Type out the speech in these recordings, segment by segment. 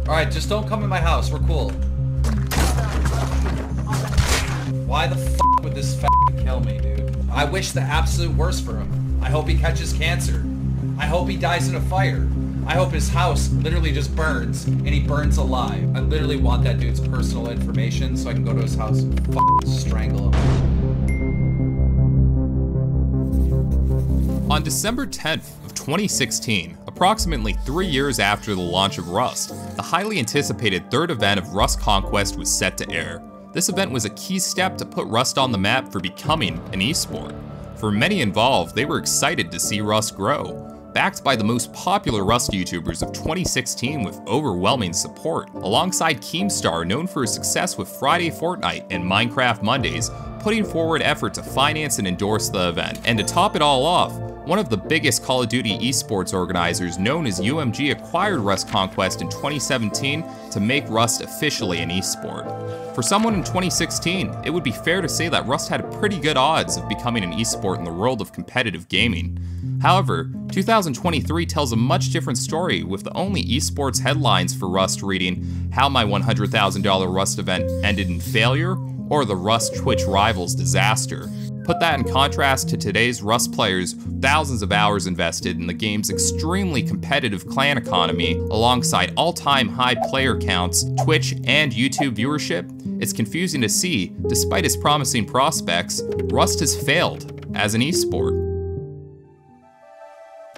Alright, just don't come in my house. We're cool. Why the f would this f***ing kill me, dude? I wish the absolute worst for him. I hope he catches cancer. I hope he dies in a fire. I hope his house literally just burns, and he burns alive. I literally want that dude's personal information so I can go to his house and f***ing strangle him. On December 10th of 2016, approximately 3 years after the launch of Rust, the highly anticipated third event of Rust Conquest was set to air. This event was a key step to put Rust on the map for becoming an esport. For many involved, they were excited to see Rust grow. Backed by the most popular Rust YouTubers of 2016 with overwhelming support, alongside Keemstar, known for his success with Friday Fortnite and Minecraft Mondays, putting forward effort to finance and endorse the event. And to top it all off, one of the biggest Call of Duty esports organizers, known as UMG, acquired Rust Conquest in 2017 to make Rust officially an esport. For someone in 2016, it would be fair to say that Rust had pretty good odds of becoming an esport in the world of competitive gaming. However, 2023 tells a much different story, with the only esports headlines for Rust reading "How my $100,000 Rust event ended in failure" or "The Rust Twitch Rivals disaster." Put that in contrast to today's Rust players, thousands of hours invested in the game's extremely competitive clan economy, alongside all-time high player counts, Twitch and YouTube viewership. It's confusing to see, despite its promising prospects, Rust has failed as an esport.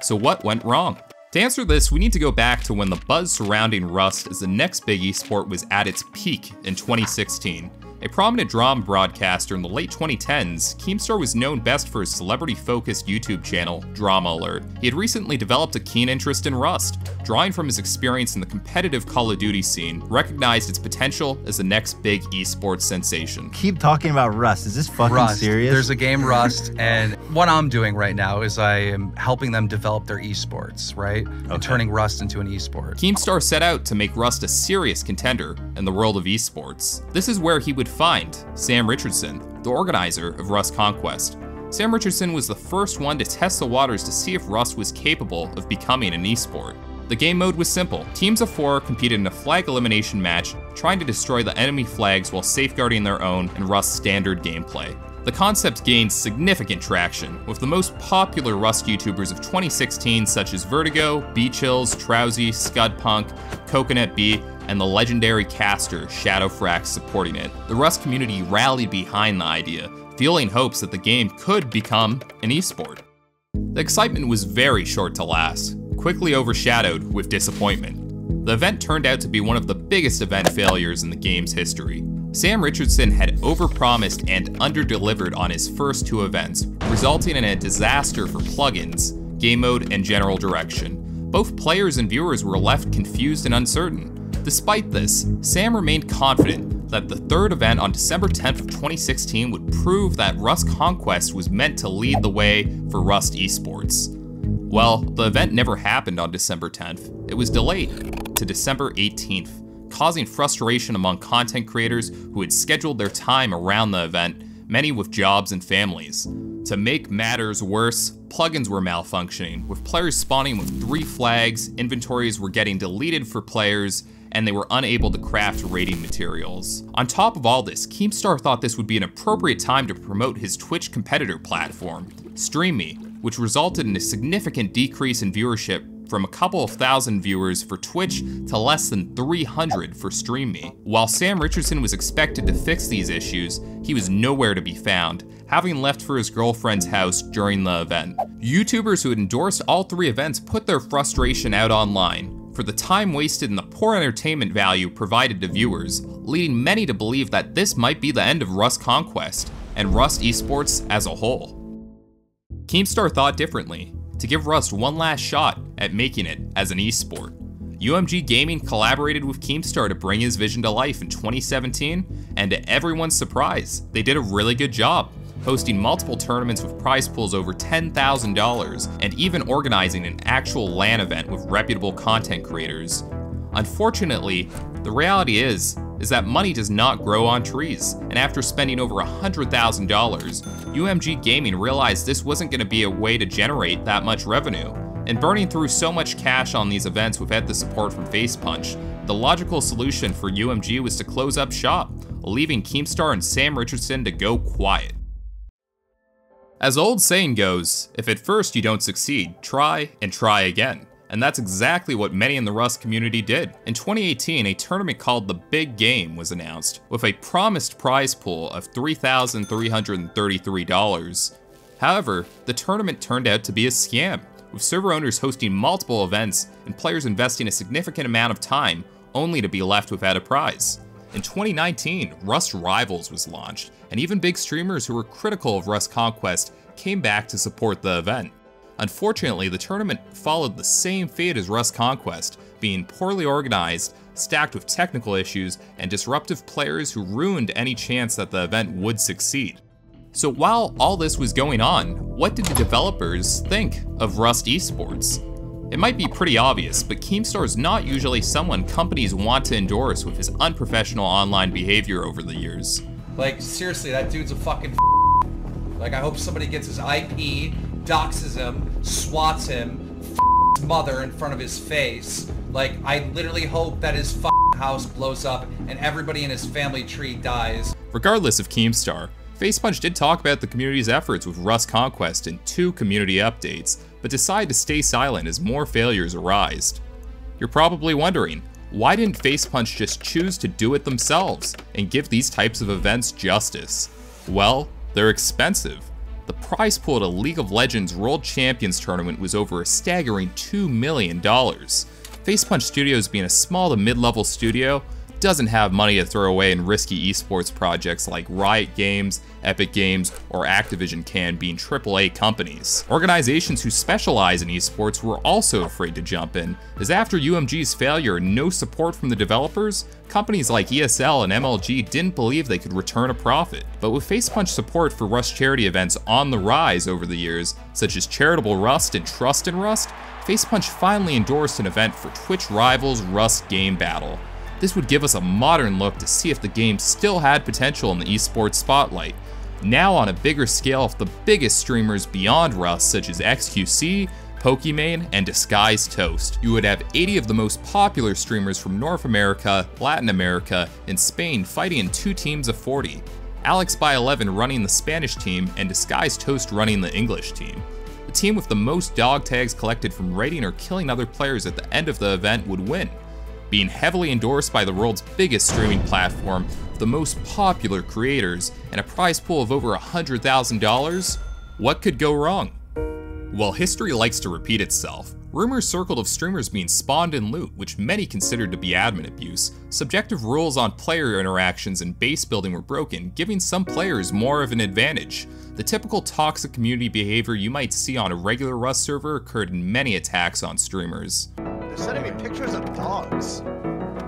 So what went wrong? To answer this, we need to go back to when the buzz surrounding Rust as the next big esport was at its peak in 2016. A prominent drama broadcaster in the late 2010s, Keemstar was known best for his celebrity-focused YouTube channel, Drama Alert. He had recently developed a keen interest in Rust, drawing from his experience in the competitive Call of Duty scene, recognized its potential as the next big esports sensation. Keep talking about Rust. Is this fucking serious? There's a game, Rust, and what I'm doing right now is I am helping them develop their esports, right? Okay. And turning Rust into an esport. Keemstar set out to make Rust a serious contender in the world of esports. This is where he would find Sam Richardson, the organizer of Rust Conquest. Sam Richardson was the first one to test the waters to see if Rust was capable of becoming an esport. The game mode was simple. Teams of 4 competed in a flag elimination match, trying to destroy the enemy flags while safeguarding their own in Rust's standard gameplay. The concept gained significant traction, with the most popular Rust YouTubers of 2016 such as Vertigo, Beachills, Trowsy, Scudpunk, Coconut Bee, and the legendary caster Shadowfrax supporting it. The Rust community rallied behind the idea, fueling hopes that the game could become an esport. The excitement was very short to last, quickly overshadowed with disappointment. The event turned out to be one of the biggest event failures in the game's history. Sam Richardson had overpromised and underdelivered on his first 2 events, resulting in a disaster for plugins, game mode, and general direction. Both players and viewers were left confused and uncertain. Despite this, Sam remained confident that the third event on December 10th of 2016 would prove that Rust Conquest was meant to lead the way for Rust esports. Well, the event never happened on December 10th. It was delayed to December 18th, causing frustration among content creators who had scheduled their time around the event, many with jobs and families. To make matters worse, plugins were malfunctioning, with players spawning with 3 flags, inventories were getting deleted for players, and they were unable to craft raiding materials. On top of all this, Keemstar thought this would be an appropriate time to promote his Twitch competitor platform, StreamMe, which resulted in a significant decrease in viewership from a couple of thousand viewers for Twitch to less than 300 for StreamMe. While Sam Richardson was expected to fix these issues, he was nowhere to be found, having left for his girlfriend's house during the event. YouTubers who had endorsed all 3 events put their frustration out online for the time wasted and the poor entertainment value provided to viewers, leading many to believe that this might be the end of Rust Conquest and Rust esports as a whole. Keemstar thought differently, to give Rust one last shot at making it as an esport. UMG Gaming collaborated with Keemstar to bring his vision to life in 2017, and to everyone's surprise, they did a really good job, hosting multiple tournaments with prize pools over $10,000, and even organizing an actual LAN event with reputable content creators. Unfortunately, the reality is that money does not grow on trees, and after spending over $100,000, UMG Gaming realized this wasn't going to be a way to generate that much revenue. And burning through so much cash on these events without the support from Facepunch, the logical solution for UMG was to close up shop, leaving Keemstar and Sam Richardson to go quiet. As the old saying goes, if at first you don't succeed, try and try again. And that's exactly what many in the Rust community did. In 2018, a tournament called The Big Game was announced, with a promised prize pool of $3,333. However, the tournament turned out to be a scam, with server owners hosting multiple events and players investing a significant amount of time only to be left without a prize. In 2019, Rust Rivals was launched, and even big streamers who were critical of Rust Conquest came back to support the event. Unfortunately, the tournament followed the same fate as Rust Conquest, being poorly organized, stacked with technical issues, and disruptive players who ruined any chance that the event would succeed. So while all this was going on, what did the developers think of Rust Esports? It might be pretty obvious, but Keemstar is not usually someone companies want to endorse with his unprofessional online behavior over the years. Like, seriously, that dude's a fucking Like, I hope somebody gets his IP, doxes him, swats him, his mother in front of his face. Like, I literally hope that his house blows up and everybody in his family tree dies. Regardless of Keemstar, Facepunch did talk about the community's efforts with Rust Conquest in 2 community updates, but decided to stay silent as more failures arised. You're probably wondering, why didn't Facepunch just choose to do it themselves and give these types of events justice? Well, they're expensive. The prize pool at a League of Legends World Champions tournament was over a staggering $2 million. Facepunch Studios, being a small to mid-level studio, doesn't have money to throw away in risky esports projects like Riot Games, Epic Games, or Activision can, being AAA companies. Organizations who specialize in esports were also afraid to jump in, as after UMG's failure and no support from the developers, companies like ESL and MLG didn't believe they could return a profit. But with Facepunch support for Rust charity events on the rise over the years, such as Charitable Rust and Trust in Rust, Facepunch finally endorsed an event for Twitch Rivals Rust Game Battle. This would give us a modern look to see if the game still had potential in the esports spotlight, now on a bigger scale with the biggest streamers beyond Rust such as XQC, Pokimane, and Disguised Toast. You would have 80 of the most popular streamers from North America, Latin America, and Spain fighting in 2 teams of 40, Alex by 11 running the Spanish team and Disguised Toast running the English team. The team with the most dog tags collected from raiding or killing other players at the end of the event would win. Being heavily endorsed by the world's biggest streaming platform, the most popular creators, and a prize pool of over $100,000, what could go wrong? While history likes to repeat itself, rumors circled of streamers being spawned in loot, which many considered to be admin abuse. Subjective rules on player interactions and base building were broken, giving some players more of an advantage. The typical toxic community behavior you might see on a regular Rust server occurred in many attacks on streamers. They're sending me pictures of dogs,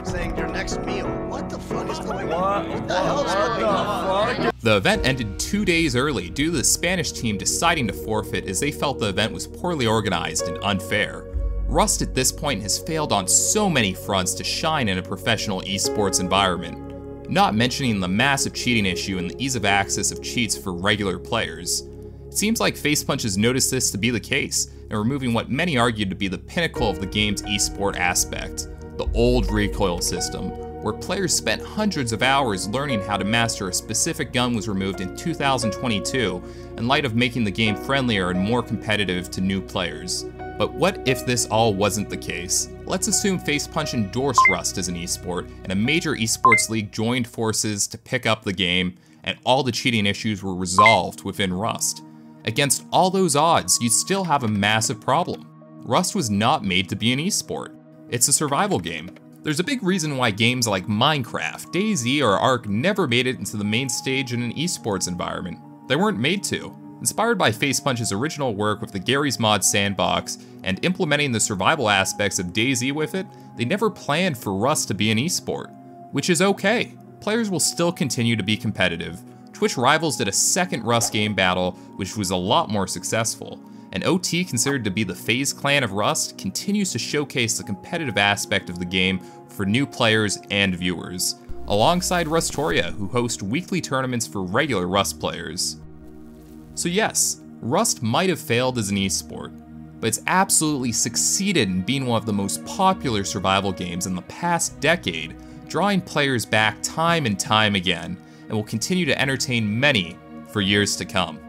saying your next meal. What the fuck is going on? What the hell is going on? The event ended 2 days early due to the Spanish team deciding to forfeit as they felt the event was poorly organized and unfair. Rust at this point has failed on so many fronts to shine in a professional esports environment, not mentioning the massive cheating issue and the ease of access of cheats for regular players. It seems like Facepunch has noticed this to be the case, and removing what many argued to be the pinnacle of the game's esport aspect, the old recoil system, where players spent hundreds of hours learning how to master a specific gun was removed in 2022 in light of making the game friendlier and more competitive to new players. But what if this all wasn't the case? Let's assume Facepunch endorsed Rust as an esport, and a major esports league joined forces to pick up the game, and all the cheating issues were resolved within Rust. Against all those odds, you'd still have a massive problem. Rust was not made to be an esport. It's a survival game. There's a big reason why games like Minecraft, DayZ, or Ark never made it into the main stage in an esports environment. They weren't made to. Inspired by Facepunch's original work with the Garry's Mod sandbox and implementing the survival aspects of DayZ with it, they never planned for Rust to be an esport, which is okay. Players will still continue to be competitive. Twitch Rivals did a second Rust game battle, which was a lot more successful, and OT, considered to be the FaZe clan of Rust, continues to showcase the competitive aspect of the game for new players and viewers, alongside Rustoria, who host weekly tournaments for regular Rust players. So yes, Rust might have failed as an esport, but it's absolutely succeeded in being one of the most popular survival games in the past decade, drawing players back time and time again, and will continue to entertain many for years to come.